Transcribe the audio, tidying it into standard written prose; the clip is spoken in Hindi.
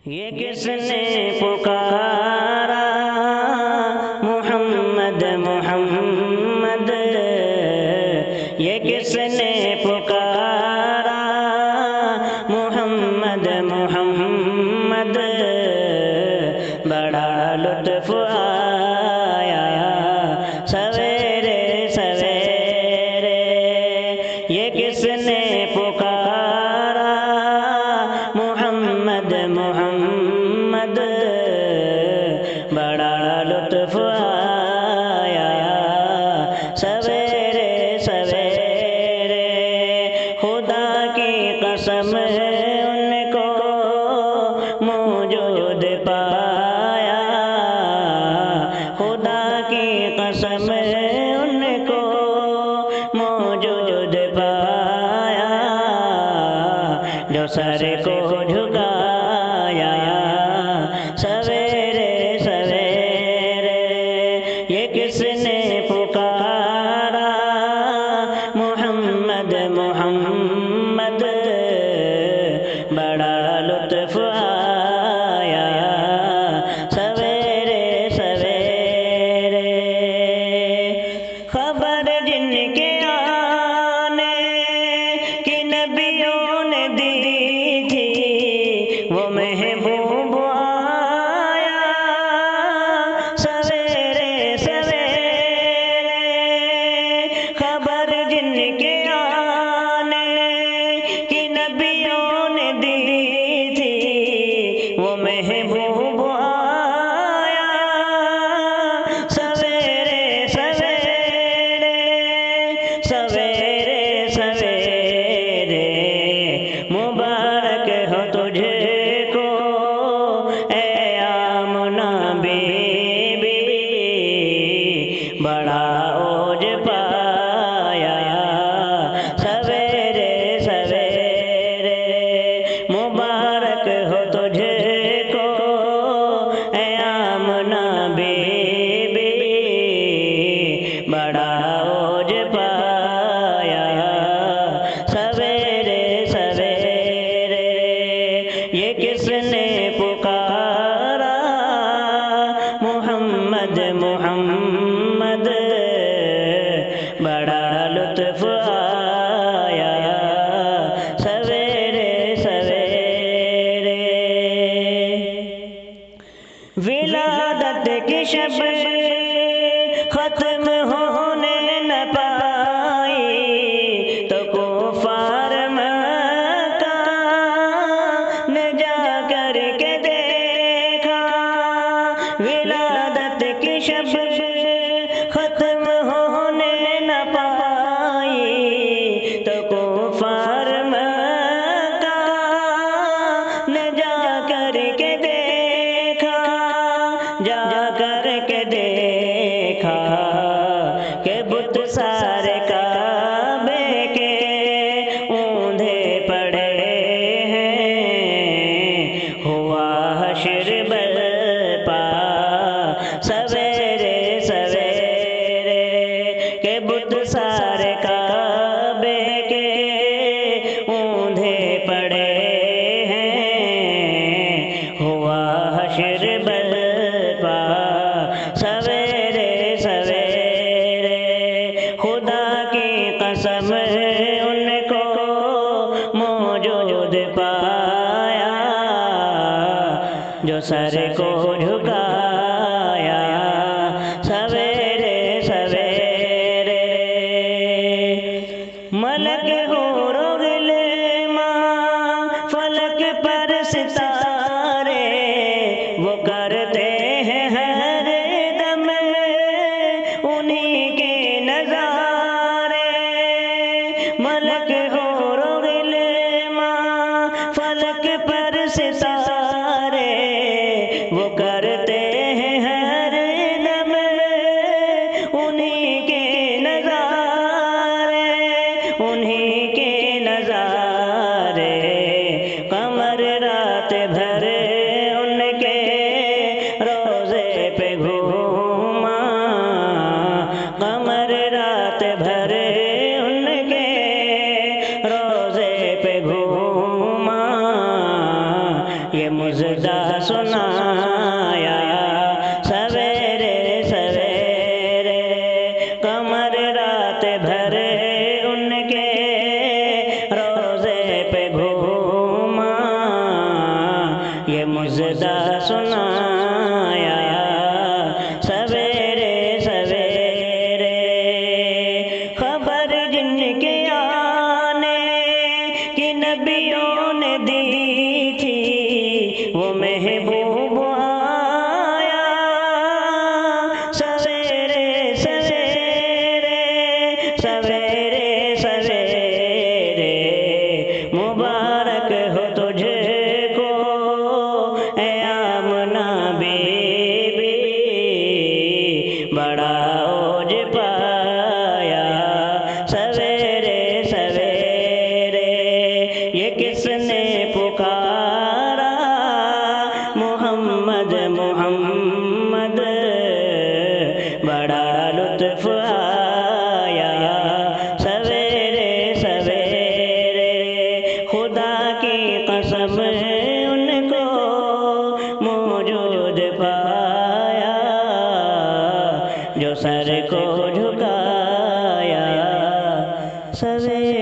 ये किसने पुकारा मोहम्मद मोहम्मद, ये किसने पुकारा मोहम्मद मोहम्मद। बड़ा लुत्फ आया सवेरे सवेरे, ये किसने पुकारा मोहम्मद मोहम्मद। बड़ा लुत्फ आया सवेरे सवेरे, खुदा की कसम उनको मौजूद पाया, खुदा की कसम उनको मौजूद पाया। जो सर को झुकाया सवेरे सवेरे, ये किसने पुकारा मोहम्मद मोहम्मद। बड़ा लुत्फ आया सवेरे सवेरे, खबर जिनके आने की नबियों ने दी थी, वो महबूब आया सवेरे सवेरे। खबर जिनके आने की नबियों ने दी थी, वो महबूब आया सवेरे सवेरे। सवेरे सवेरे मुबारक हो तुझको ए आमना बीबी, बड़ा ओज पाया सवेरे सवेरे। मुबारक हो तुझको ए आमना बीबी, बड़ा ओज पाया सवेरे सवेरे। ये किसने पुकारा मोहम्मद मोहम्मद। बड़ा लुत्फ आया सवेरे सवेरे। विलादत की शब खत्म होने न पाई, तो कुफार मक्का ने जा कर के देखा। विलादत की शब खत्म होने न पाई, तो कुफार मक्का ने जा कर के देखा। जा कर के देखा के बुत सारे काबे के ऊंधे पड़े हैं। हुआ हश्र बर्पा सवेरे सवेरे, के बुत सारे काबे के ऊंधे पड़े हैं। हुआ हश्र बर्पा सवेरे सवेरे, खुदा की कसम उनको मौजूद पाया। जो सर को झुकाया सवेरे सवेरे, मलक हूर गिलमा फलक पर सितारे, वो करते हैं हर दम उन्हीं के नजारे। मलक हूर गिलमा फलक पर सितारे, वो करते हैं हर दम उन्हीं के नजारे, उन्हीं के नजारे। कमर रात भर उनके रोजे पे घूमा, कमर रात भर उनके रोजे पे घूमा। ये मुजदा सुनाया सवेरे सवेरे। कमर रात भर उनके रोज़े पे घूमा, ये मुजदा सुनाया सवेरे सवेरे। खबर जिनके आने की नबियों ने दी थी, वो महबूब आया सवेरे सवेरे सवेरे सवेरे। मुबारक हो तुझको ए आमना बीबी, बड़ा ओज पाया सवेरे सवेरे। ये किसने पुकारा मोहम्मद मोहम्मद, बड़ा लुत्फ आया सवेरे सवेरे। खुदा की कसम उनको मौजूद पाया, जो सर को झुकाया सवेरे